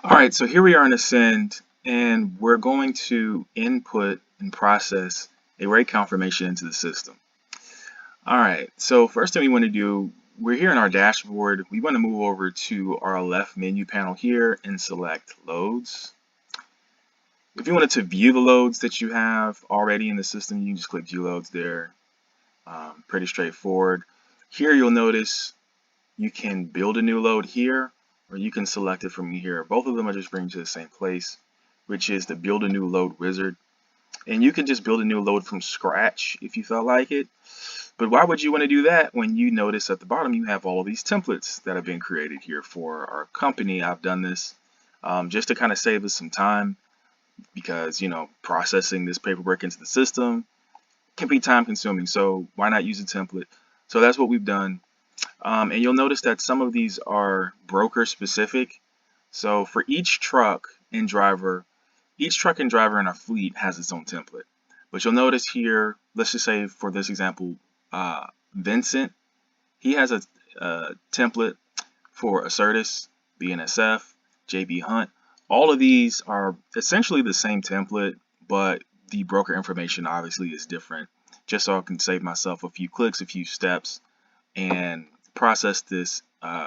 All right, so here we are in Ascend, and we're going to input and process a rate confirmation into the system. All right, so first thing we want to do, we're here in our dashboard. We want to move over to our left menu panel here and select loads. If you wanted to view the loads that you have already in the system, you can just click view loads there. Pretty straightforward. Here you'll notice you can build a new load here, or you can select it from here. Both of them are just bringing you to the same place, which is the build a new load wizard. And you can just build a new load from scratch if you felt like it. But why would you want to do that when you notice at the bottom you have all of these templates that have been created here for our company? I've done this just to kind of save us some time because, processing this paperwork into the system can be time consuming. So why not use a template? So that's what we've done. And you'll notice that some of these are broker specific. So for each truck and driver in our fleet has its own template. But you'll notice here, let's just say for this example, Vincent, he has a template for Assertus, BNSF, JB Hunt. All of these are essentially the same template, but the broker information obviously is different, just so I can save myself a few clicks, a few steps, and process this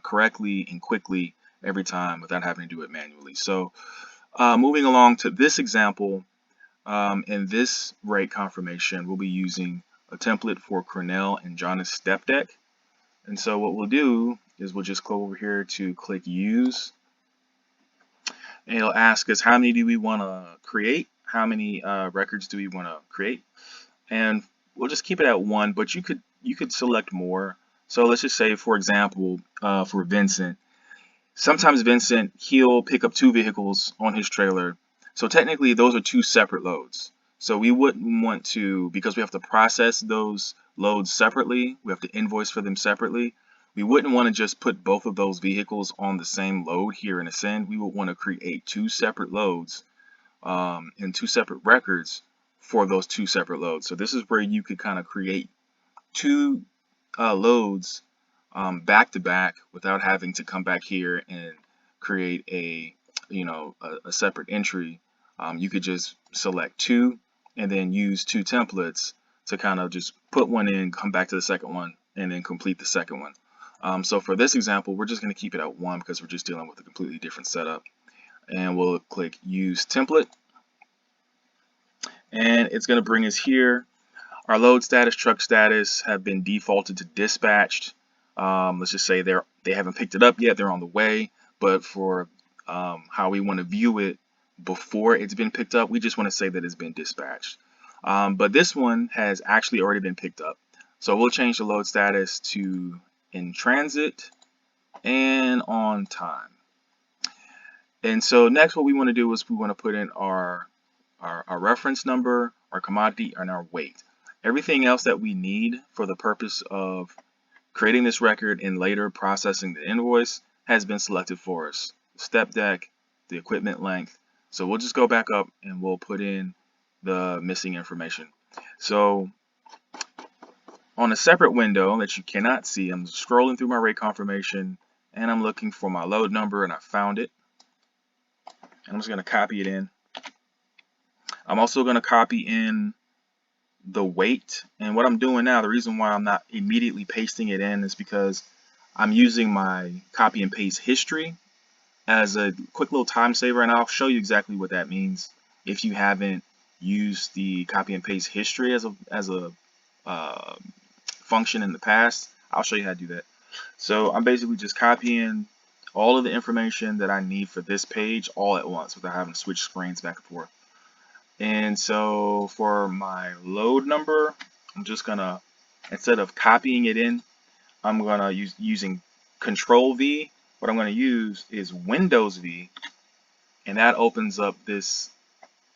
correctly and quickly every time without having to do it manually. So moving along to this example, in this rate confirmation, we'll be using a template for Cornell and Jonas step deck. And so what we'll do is we'll just go over here to click use, and it'll ask us how many do we want to create, how many records do we want to create, and we'll just keep it at one, but you could select more. So let's just say, for example, for Vincent, sometimes Vincent, he'll pick up 2 vehicles on his trailer. So technically those are 2 separate loads. So we wouldn't want to, because we have to process those loads separately, we have to invoice for them separately. We wouldn't want to just put both of those vehicles on the same load here in Ascend. We would want to create 2 separate loads and 2 separate records for those 2 separate loads. So this is where you could kind of create 2 loads back to back without having to come back here and create a separate entry. You could just select 2 and then use 2 templates to kind of just put one in, come back to the second one, and then complete the second one. So for this example, we're just going to keep it at 1 because we're just dealing with a completely different setup. And we'll click use template, and it's going to bring us here. Our load status, truck status have been defaulted to dispatched. Let's just say they haven't picked it up yet, they're on the way. But for how we want to view it before it's been picked up, we just want to say that it's been dispatched. But this one has actually already been picked up. So we'll change the load status to in transit and on time. And so next what we want to do is we want to put in our reference number, our commodity, and our weight. Everything else that we need for the purpose of creating this record and later processing the invoice has been selected for us. Step deck, the equipment length. So we'll just go back up and we'll put in the missing information. So on a separate window that you cannot see, I'm scrolling through my rate confirmation and I'm looking for my load number, and I found it. And I'm just going to copy it in. I'm also going to copy in the weight. And what I'm doing now, the reason why I'm not immediately pasting it in is because I'm using my copy and paste history as a quick little time saver, and I'll show you exactly what that means if you haven't used the copy and paste history as a function in the past. I'll show you how to do that. So I'm basically just copying all of the information that I need for this page all at once without having to switch screens back and forth. And so for my load number, I'm just gonna, instead of copying it in, I'm gonna using Control V. What I'm gonna use is Windows V, and that opens up this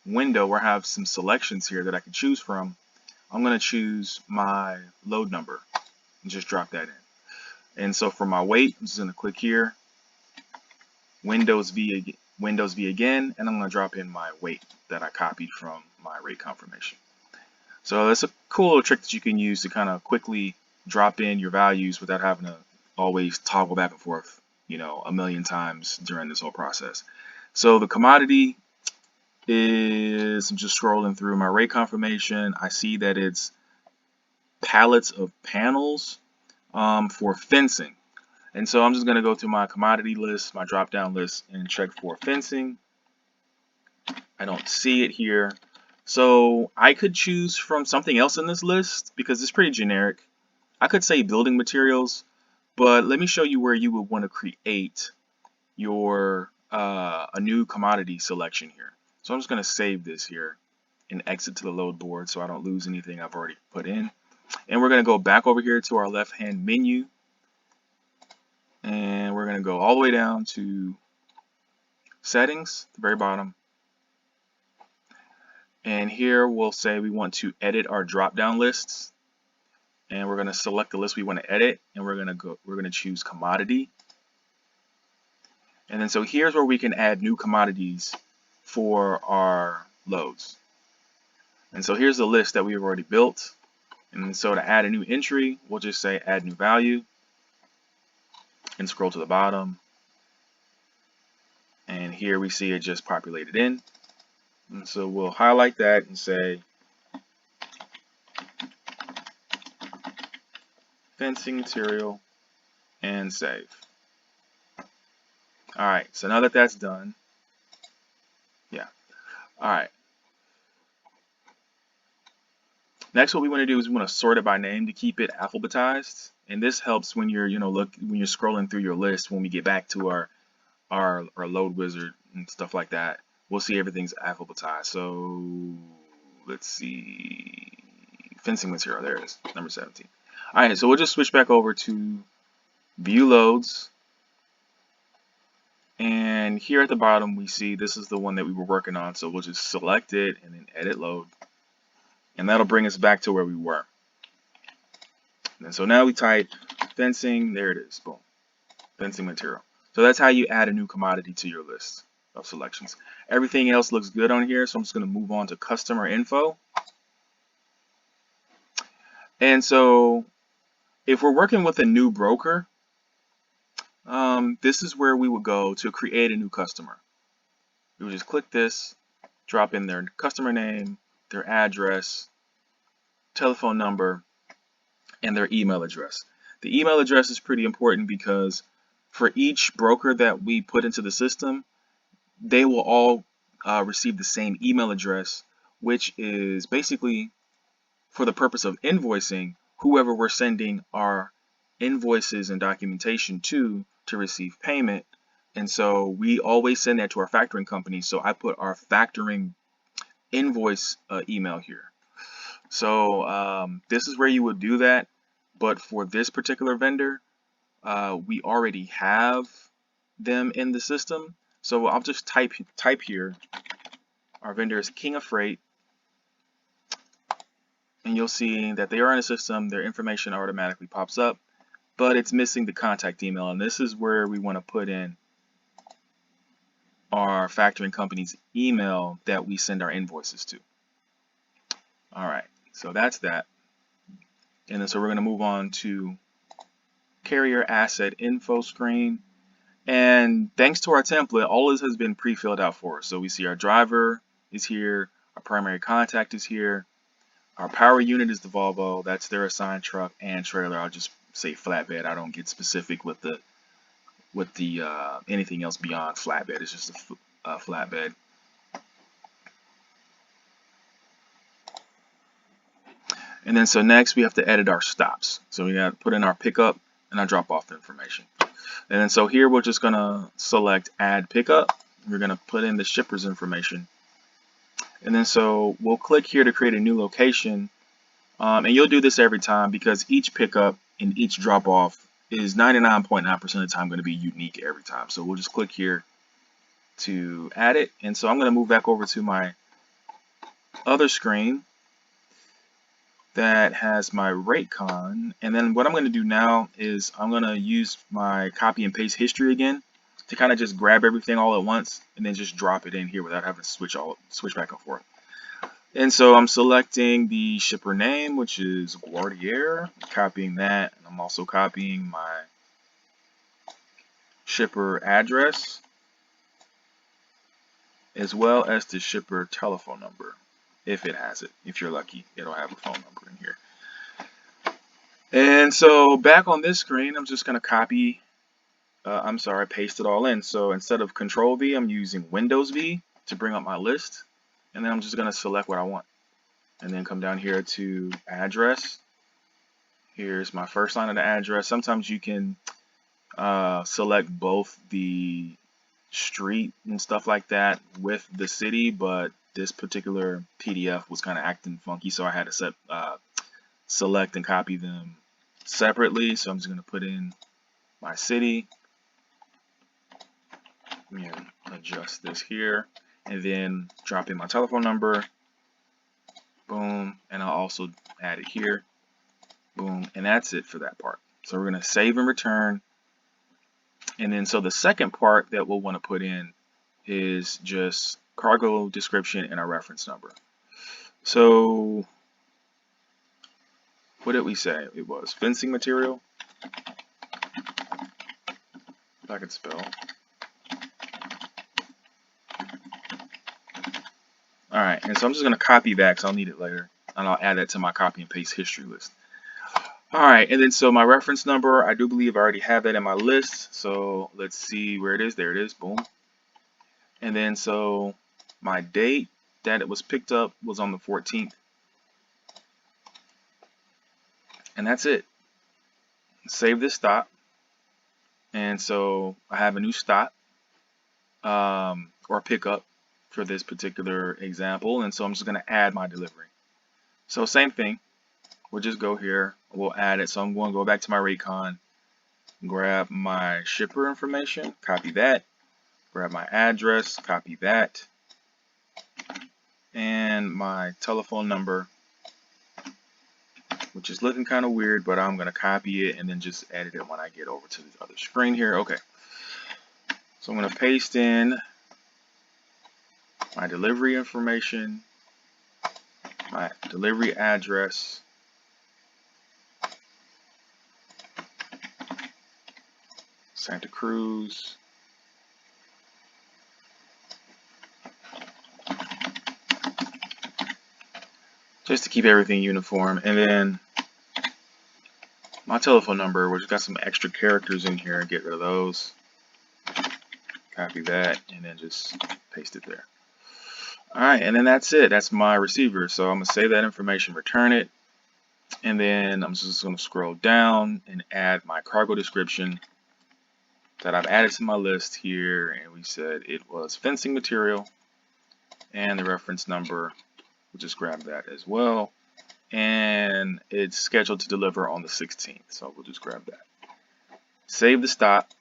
window where I have some selections here that I can choose from. I'm gonna choose my load number and just drop that in. And so for my weight, I'm just gonna click here, Windows V again, and I'm going to drop in my weight that I copied from my rate confirmation. So that's a cool little trick that you can use to kind of quickly drop in your values without having to always toggle back and forth. a million times during this whole process. So the commodity is, I'm just scrolling through my rate confirmation. I see that it's pallets of panels for fencing. And so I'm just going to go to my commodity list, my drop down list, and check for fencing. I don't see it here. So I could choose from something else in this list because it's pretty generic. I could say building materials, but let me show you where you would want to create your a new commodity selection here. So I'm just going to save this here and exit to the load board so I don't lose anything I've already put in. And we're going to go back over here to our left hand menu, and we're going to go all the way down to settings, the very bottom. And here we'll say we want to edit our drop down lists, and we're going to select the list we want to edit, and we're going to choose commodity. And then so here's where we can add new commodities for our loads. And so here's the list that we've already built. And so to add a new entry, we'll just say add new value and scroll to the bottom. And here we see it just populated in. And so we'll highlight that and say fencing material and save. All right, so now that that's done, yeah. All right. Next, what we want to do is we want to sort it by name to keep it alphabetized, and this helps when you're, when you're scrolling through your list. When we get back to our load wizard and stuff like that, we'll see everything's alphabetized. So let's see, fencing material. There it is, number 17. All right, so we'll just switch back over to view loads, and here at the bottom we see this is the one that we were working on. So we'll just select it and then edit load. And that'll bring us back to where we were. And so now we type fencing, there it is, boom, fencing material. So that's how you add a new commodity to your list of selections. Everything else looks good on here, so I'm just going to move on to customer info. And so if we're working with a new broker, this is where we would go to create a new customer. We would just click this, drop in their customer name, their address, telephone number, and their email address. The email address is pretty important because for each broker that we put into the system, they will all receive the same email address, which is basically for the purpose of invoicing whoever we're sending our invoices and documentation to receive payment. And so we always send that to our factoring company. So I put our factoring invoice email here. So this is where you would do that, but for this particular vendor, we already have them in the system. So I'll just type here, our vendor is King of Freight, and you'll see that they are in the system. Their information automatically pops up, but it's missing the contact email, and this is where we want to put in our factoring company's email that we send our invoices to. All right, so that's that. And then so we're going to move on to carrier asset info screen. And thanks to our template, all this has been pre-filled out for us. So we see our driver is here, our primary contact is here, our power unit is the Volvo, that's their assigned truck and trailer. I'll just say flatbed. I don't get specific with the anything else beyond flatbed. It's just a flatbed. And then so next we have to edit our stops. So we got to put in our pickup and our drop off information. And then so here we're just going to select add pickup. We're going to put in the shipper's information. And then so we'll click here to create a new location. And you'll do this every time because each pickup and each drop off is 99.9% of the time going to be unique every time. So we'll just click here to add it. And so I'm going to move back over to my other screen that has my rate con, and then what I'm going to do now is I'm going to use my copy and paste history again to kind of just grab everything all at once and then just drop it in here without having to switch back and forth. And so I'm selecting the shipper name, which is Guardier, copying that, and I'm also copying my shipper address as well as the shipper telephone number, if it has it. If you're lucky, it'll have a phone number in here. And so back on this screen, I'm just going to copy, paste it all in. So instead of Control V, I'm using Windows V to bring up my list. And then I'm just going to select what I want. And then come down here to address. Here's my first line of the address. Sometimes you can select both the street and stuff like that with the city, but this particular PDF was kind of acting funky, so I had to select and copy them separately. So I'm just going to put in my city and adjust this here, and then drop in my telephone number. Boom, and I'll also add it here. Boom, and that's it for that part. So we're going to save and return. And then so the second part that we'll want to put in is just cargo description and a reference number. So what did we say? It was fencing material. If I could spell. Alright, and so I'm just going to copy that because I'll need it later. And I'll add that to my copy and paste history list. Alright, and then so my reference number, I do believe I already have that in my list. So let's see where it is. There it is. Boom. And then so my date that it was picked up was on the 14th. And that's it. Save this stop. And so I have a new stop or pickup for this particular example. And so I'm just going to add my delivery. So same thing. We'll just go here. We'll add it. So I'm going to go back to my Raycon, grab my shipper information, copy that, grab my address, copy that, and my telephone number, which is looking kind of weird, but I'm going to copy it and then just edit it when I get over to the other screen here. Okay. So I'm going to paste in my delivery information, my delivery address, Santa Cruz, just to keep everything uniform, and then my telephone number, which got some extra characters in here, get rid of those, copy that, and then just paste it there. Alright, and then that's it. That's my receiver. So I'm going to save that information, return it, and then I'm just going to scroll down and add my cargo description that I've added to my list here, and we said it was fencing material, and the reference number, we'll just grab that as well, and it's scheduled to deliver on the 16th, so we'll just grab that. Save the stop.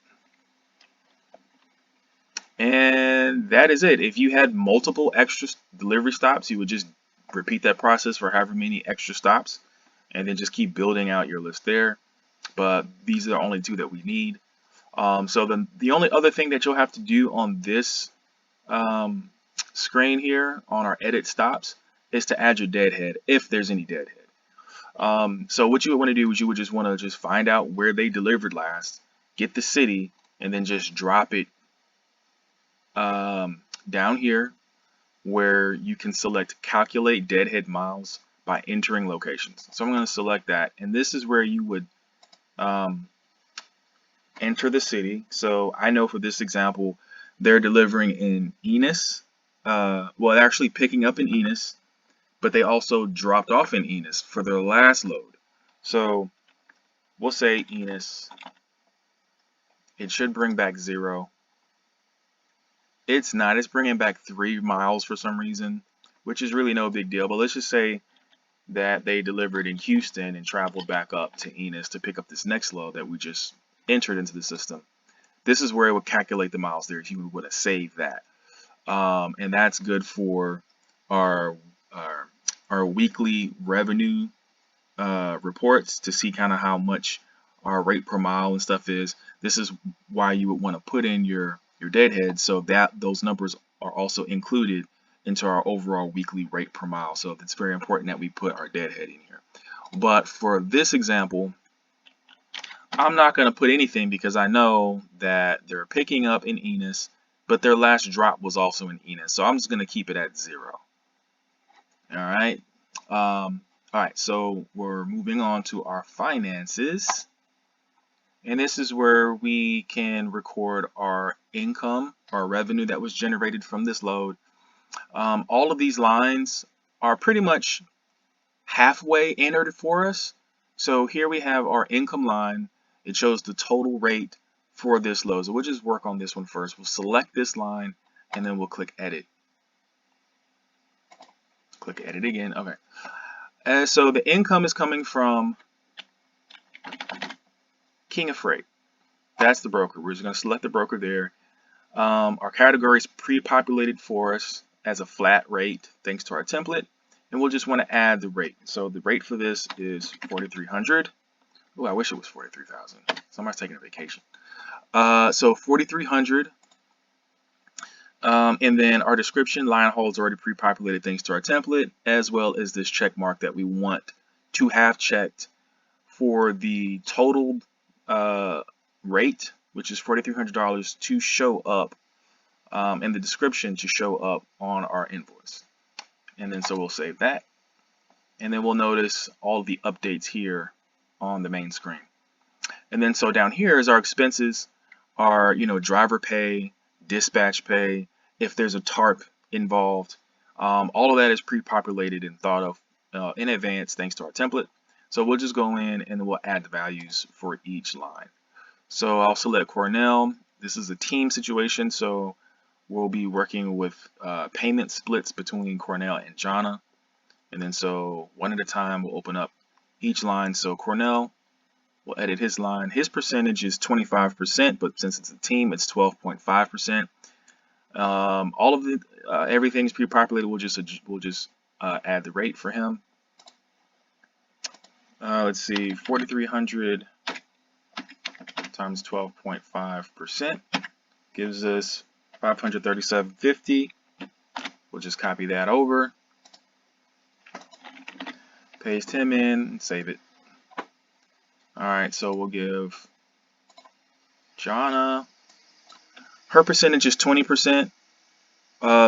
And that is it. If you had multiple extra delivery stops, you would just repeat that process for however many extra stops and then just keep building out your list there. But these are the only two that we need. So then the only other thing that you'll have to do on this screen here on our edit stops is to add your deadhead, if there's any deadhead. So what you would want to do is you would just want to just find out where they delivered last, get the city, and then just drop it down here where you can select calculate deadhead miles by entering locations. So I'm going to select that, and this is where you would enter the city. So I know for this example they're delivering in Enos, well, they're actually picking up in Enos, but they also dropped off in Enos for their last load. So we'll say Enos, it should bring back 0. It's not. It's bringing back 3 miles for some reason, which is really no big deal. But let's just say that they delivered in Houston and traveled back up to Enos to pick up this next load that we just entered into the system. This is where it would calculate the miles there if you would have saved that. And that's good for our weekly revenue reports to see kind of how much our rate per mile and stuff is. This is why you would want to put in your deadhead, so that those numbers are also included into our overall weekly rate per mile. So it's very important that we put our deadhead in here. But for this example, I'm not going to put anything because I know that they're picking up in Enos, but their last drop was also in Enos. So I'm just going to keep it at 0. All right. All right. So we're moving on to our finances. And this is where we can record our income, our revenue that was generated from this load. All of these lines are pretty much halfway entered for us. So here we have our income line. It shows the total rate for this load. So we'll just work on this one first. We'll select this line and then we'll click edit. Click edit again. Okay. And so the income is coming from King of Freight. That's the broker. We're just going to select the broker there. Our category is pre-populated for us as a flat rate thanks to our template. And we'll just want to add the rate. So the rate for this is 4,300. Oh, I wish it was 43,000. Somebody's taking a vacation. So 4,300. And then our description line holds already pre-populated thanks to our template, as well as this check mark that we want to have checked for the total rate, which is $4,300, to show up and the description to show up on our invoice. And then so we'll save that. And then we'll notice all the updates here on the main screen. And then so down here is our expenses, our driver pay, dispatch pay, if there's a TARP involved. All of that is pre-populated and thought of in advance thanks to our template. So we'll just go in and we'll add the values for each line. So I'll select Cornell. This is a team situation, so we'll be working with payment splits between Cornell and Jana. And then so one at a time we'll open up each line. So Cornell, we'll edit his line. His percentage is 25%, but since it's a team, it's 12.5%. All of it, everything's pre-populated. We'll just add the rate for him. Let's see, 4,300 times 12.5% gives us 537.50. We'll just copy that over, paste him in, and save it. All right, so we'll give Jana, her percentage is 20%.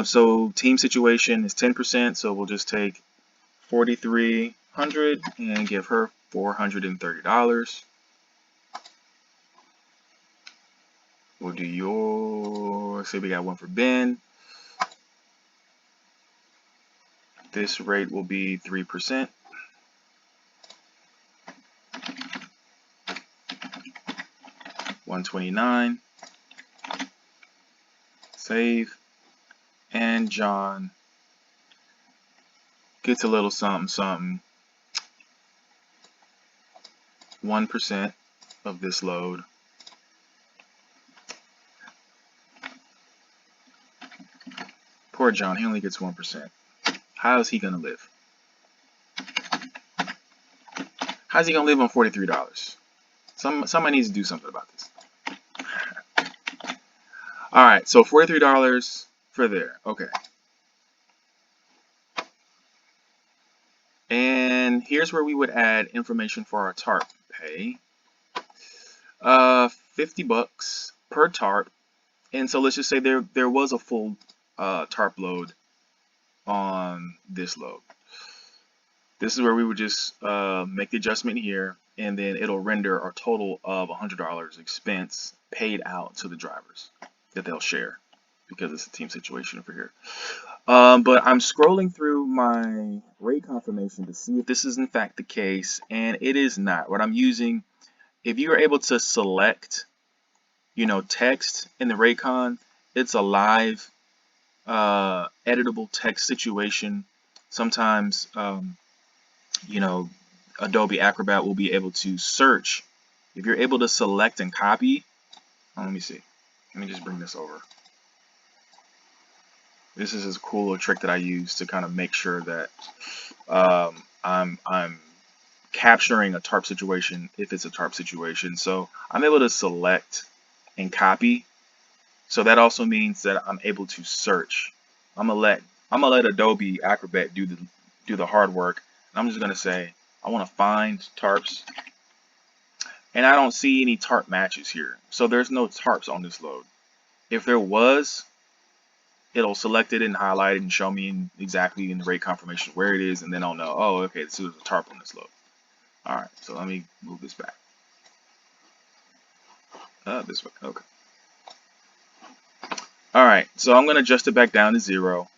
So team situation is 10%. So we'll just take 4,300 and give her $430. We'll do your, say we got one for Ben. This rate will be 3%. $129. Save. And John gets a little something, something. 1% of this load. Poor John, he only gets 1%. How is he gonna live? How's he gonna live on $43? Somebody needs to do something about this. All right, so $43 for there. Okay. And here's where we would add information for our TARP pay. $50 per TARP. And so let's just say there was a full TARP load on this load. This is where we would just make the adjustment here, and then it'll render our total of $100 expense paid out to the drivers that they'll share, because it's a team situation over here. But I'm scrolling through my rate confirmation to see if this is in fact the case, and it is not. What I'm using, if you are able to select, text in the rate con, it's a live editable text situation. Sometimes, Adobe Acrobat will be able to search. If you're able to select and copy, let me see. Let me just bring this over. This is a cool little trick that I use to kind of make sure that I'm capturing a TARP situation if it's a TARP situation. So I'm able to select and copy. So that also means that I'm able to search. I'm gonna let Adobe Acrobat do the hard work. And I'm just gonna say I want to find TARPs, and I don't see any TARP matches here. So there's no TARPs on this load. If there was, it'll select it and highlight it and show me exactly in the rate confirmation where it is, and then I'll know, oh, okay, this is a TARP on this load. All right, so let me move this back. This way, okay. All right, so I'm gonna adjust it back down to 0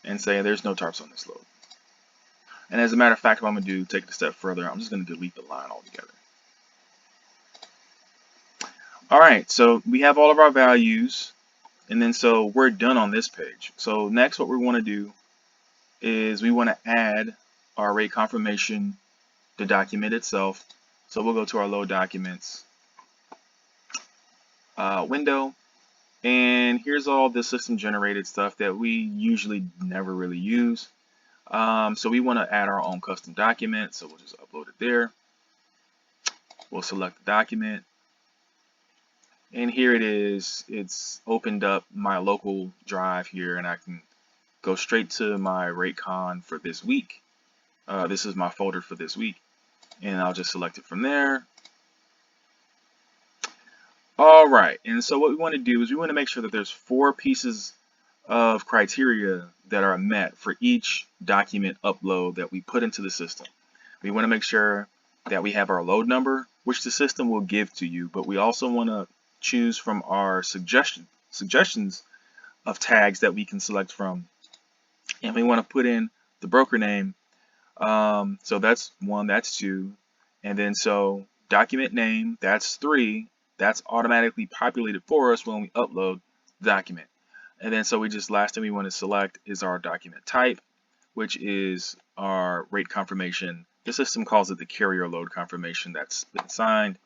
and say there's no TARPs on this load. And as a matter of fact, what I'm gonna do, take it a step further, I'm just gonna delete the line altogether. All right, so we have all of our values, and then so we're done on this page. So next, what we want to do is we want to add our rate confirmation, the document itself. So we'll go to our load documents window, and here's all the system generated stuff that we usually never really use. So we want to add our own custom document, so we'll just upload it there. We'll select the document, and here it is. It's opened up my local drive here, and I can go straight to my RateCon for this week. This is my folder for this week, and I'll just select it from there. All right, and so what we want to do is we want to make sure that there's 4 pieces of criteria that are met for each document upload that we put into the system. We want to make sure that we have our load number, which the system will give to you, but we also want to choose from our suggestions of tags that we can select from, and we want to put in the broker name. So that's 1, that's 2, and then so document name, that's 3. That's automatically populated for us when we upload the document. And then so we just, last thing we want to select is our document type, which is our rate confirmation. The system calls it the carrier load confirmation that's been signed.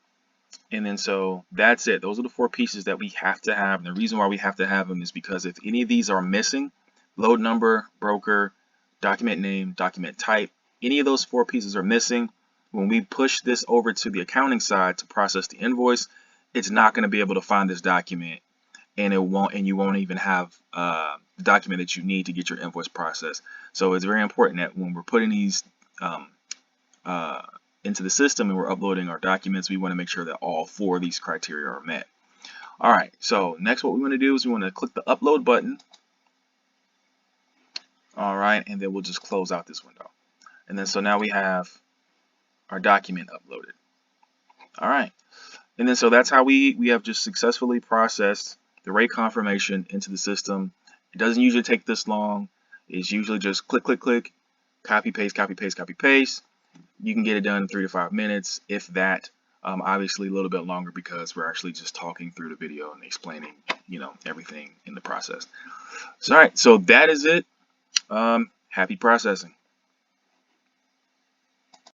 And then so that's it. Those are the 4 pieces that we have to have. And the reason why we have to have them is because if any of these are missing, load number, broker, document name, document type, any of those 4 pieces are missing, when we push this over to the accounting side to process the invoice, it's not going to be able to find this document, and you won't even have the document that you need to get your invoice processed. So it's very important that when we're putting these into the system and we're uploading our documents, we want to make sure that all 4 of these criteria are met. All right, so next what we want to do is we want to click the upload button. All right, and then we'll just close out this window. And then so now we have our document uploaded. All right, and then so that's how we have just successfully processed the rate confirmation into the system. It doesn't usually take this long. It's usually just click, click, click, copy, paste, copy, paste, copy, paste. You can get it done in 3 to 5 minutes, if that. Obviously a little bit longer because we're actually just talking through the video and explaining, everything in the process. So, all right, so that is it. Happy processing.